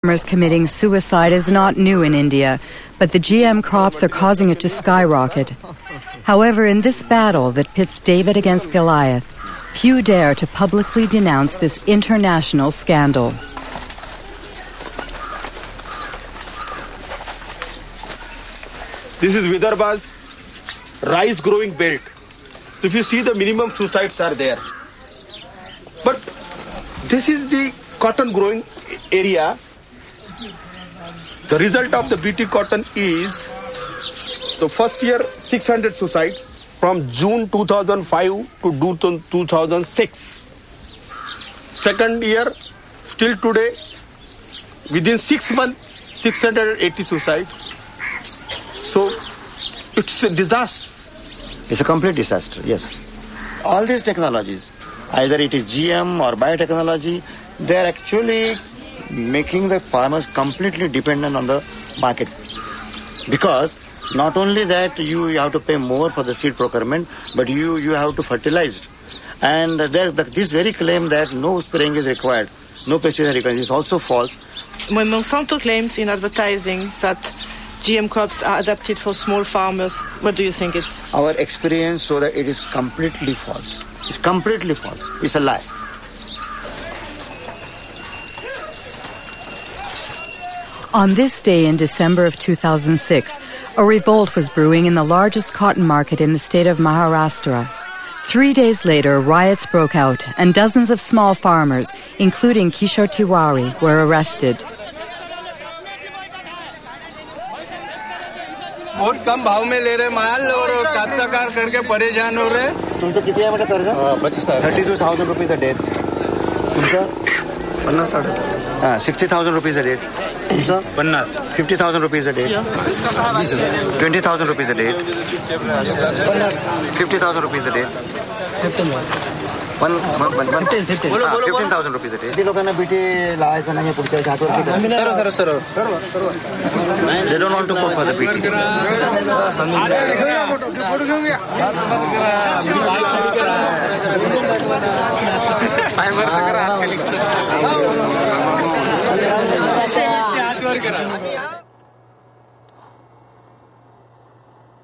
Farmers committing suicide is not new in India, but the GM crops are causing it to skyrocket. However, in this battle that pits David against Goliath, few dare to publicly denounce this international scandal. This is Vidarbha's rice growing belt. So if you see, the minimum suicides are there. But this is the cotton growing area. The result of the BT cotton is, the first year 600 suicides from June 2005 to June 2006. Second year, still today, within 6 months, 680 suicides. So it's a disaster. It's a complete disaster, yes. All these technologies, either it is GM or biotechnology, they are actually making the farmers completely dependent on the market. Because not only that you have to pay more for the seed procurement, but you have to fertilize it. And this very claim that no spraying is required, no pesticide required, is also false. When Monsanto claims in advertising that GM crops are adapted for small farmers, what do you think it's? Our experience shows that it is completely false. It's completely false. It's a lie. On this day in December of 2006, a revolt was brewing in the largest cotton market in the state of Maharashtra. 3 days later, riots broke out and dozens of small farmers, including Kishore Tiwari, were arrested. बहुत कम भाव में ले रहे माल और काश्तकार करके परेशान हो रहे. तुमचं किती आहे कर्ज? 32,000 rupees a day. तुमचं 60,000 rupees a day. तुमचं 50,000 rupees a day. 20,000 rupees a day. 50,000 rupees a day. 15,000 rupees a day. लोकांना बीटी लावायचं नाही पुढच्या हातवर. They don't want to go for the BT.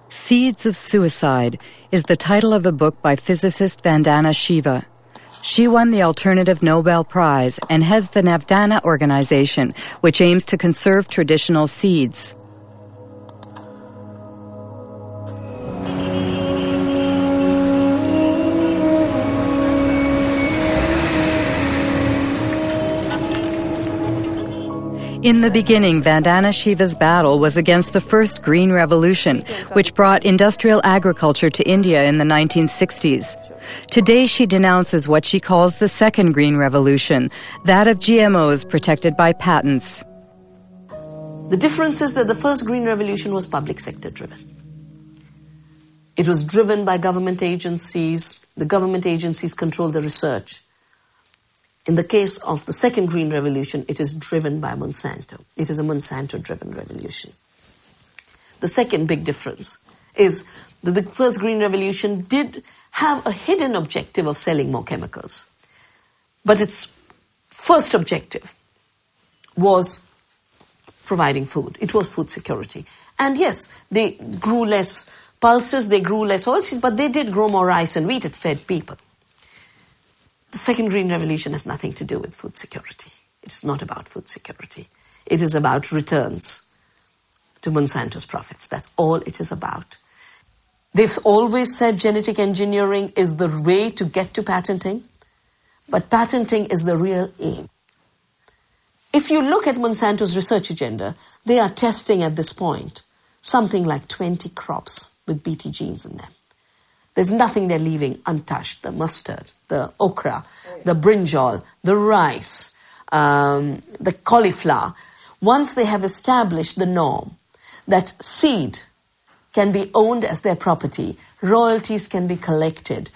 Seeds of Suicide is the title of a book by physicist Vandana Shiva. She won the Alternative Nobel Prize and heads the Navdana organization, which aims to conserve traditional seeds. In the beginning, Vandana Shiva's battle was against the first Green Revolution, which brought industrial agriculture to India in the 1960s. Today, she denounces what she calls the second Green Revolution, that of GMOs protected by patents. The difference is that the first Green Revolution was public sector driven. It was driven by government agencies. The government agencies control the research. In the case of the second Green Revolution, it is driven by Monsanto. It is a Monsanto-driven revolution. The second big difference is that the first Green Revolution did have a hidden objective of selling more chemicals. But its first objective was providing food. It was food security. And yes, they grew less pulses, they grew less oilseeds, but they did grow more rice and wheat. It fed people. The second Green Revolution has nothing to do with food security. It's not about food security. It is about returns to Monsanto's profits. That's all it is about. They've always said genetic engineering is the way to get to patenting, but patenting is the real aim. If you look at Monsanto's research agenda, they are testing at this point something like 20 crops with BT genes in them. There's nothing they're leaving untouched. The mustard, the okra, the brinjal, the rice, the cauliflower. Once they have established the norm that seed can be owned as their property, royalties can be collected,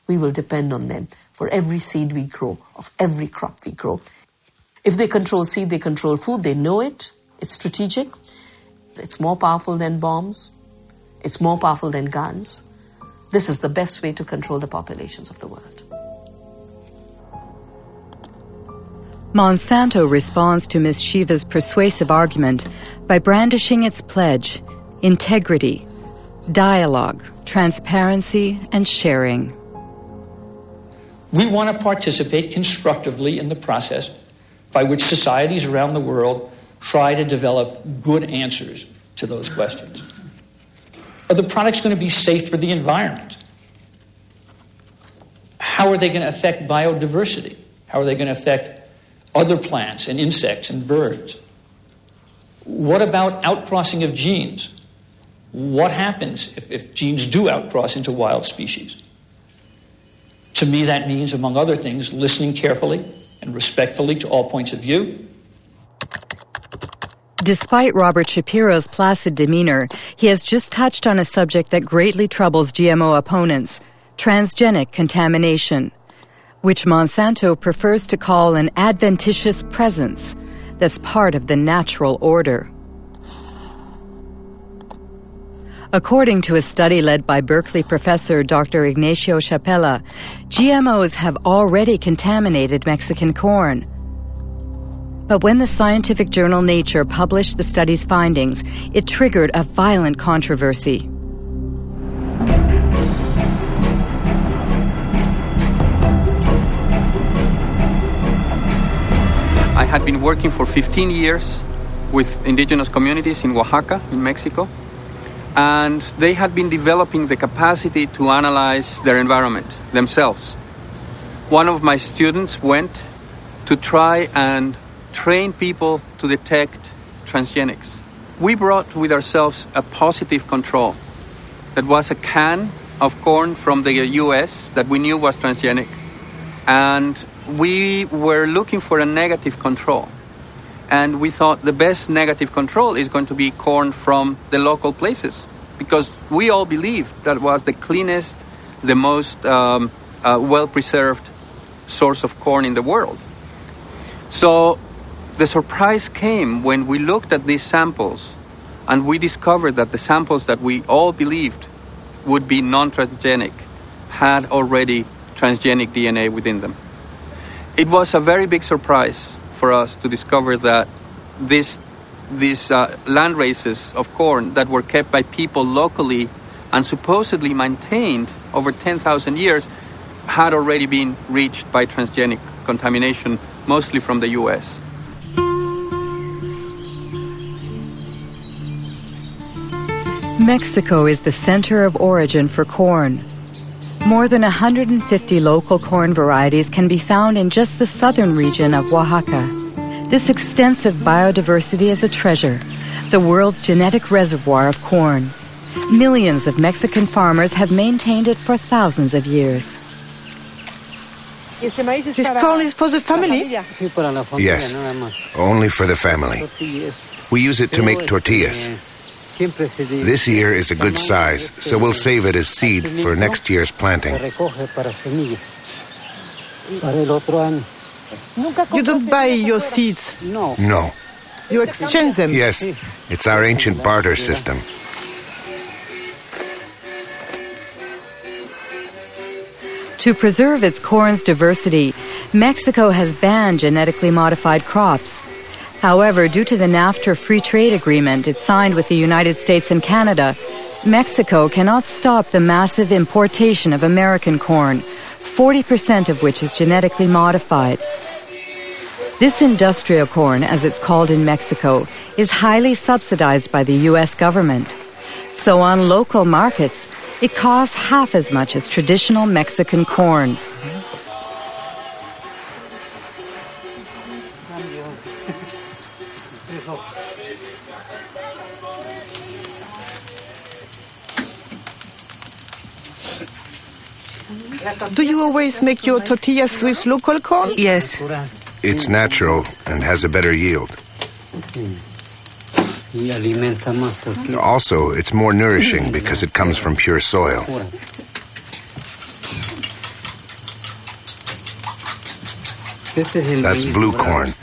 we will depend on them for every seed we grow, of every crop we grow. If they control seed, they control food. They know it. It's strategic. It's more powerful than bombs. It's more powerful than guns. This is the best way to control the populations of the world. Monsanto responds to Ms. Shiva's persuasive argument by brandishing its pledge: integrity, dialogue, transparency, and sharing. We want to participate constructively in the process by which societies around the world try to develop good answers to those questions. Are the products going to be safe for the environment? How are they going to affect biodiversity? How are they going to affect other plants and insects and birds? What about outcrossing of genes? What happens if genes do outcross into wild species? To me, that means, among other things, listening carefully and respectfully to all points of view. Despite Robert Shapiro's placid demeanor, he has just touched on a subject that greatly troubles GMO opponents: transgenic contamination, which Monsanto prefers to call an adventitious presence that's part of the natural order. According to a study led by Berkeley professor Dr. Ignacio Chapela, GMOs have already contaminated Mexican corn. But when the scientific journal Nature published the study's findings, it triggered a violent controversy. I had been working for 15 years with indigenous communities in Oaxaca, in Mexico, and they had been developing the capacity to analyze their environment themselves. One of my students went to try and train people to detect transgenics. We brought with ourselves a positive control. That was a can of corn from the US that we knew was transgenic. And we were looking for a negative control. And we thought the best negative control is going to be corn from the local places, because we all believed that was the cleanest, the most well-preserved source of corn in the world. So the surprise came when we looked at these samples and we discovered that the samples that we all believed would be non-transgenic had already transgenic DNA within them. It was a very big surprise for us to discover that these land races of corn that were kept by people locally and supposedly maintained over 10,000 years had already been reached by transgenic contamination, mostly from the US. Mexico is the center of origin for corn. More than 150 local corn varieties can be found in just the southern region of Oaxaca. This extensive biodiversity is a treasure, the world's genetic reservoir of corn. Millions of Mexican farmers have maintained it for thousands of years. This corn is for the family? Yes, only for the family. We use it to make tortillas. This year is a good size, so we'll save it as seed for next year's planting. You don't buy your seeds? No. You exchange them? Yes, it's our ancient barter system. To preserve its corn's diversity, Mexico has banned genetically modified crops. However, due to the NAFTA free trade agreement it signed with the United States and Canada, Mexico cannot stop the massive importation of American corn, 40% of which is genetically modified. This industrial corn, as it's called in Mexico, is highly subsidized by the U.S. government. So on local markets, it costs half as much as traditional Mexican corn. Do you always make your tortillas with local corn? Yes. It's natural and has a better yield. Also, it's more nourishing because it comes from pure soil. That's blue corn.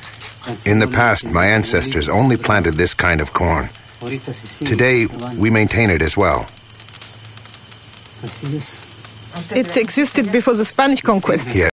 In the past, my ancestors only planted this kind of corn. Today, we maintain it as well. It existed before the Spanish conquest. Yes.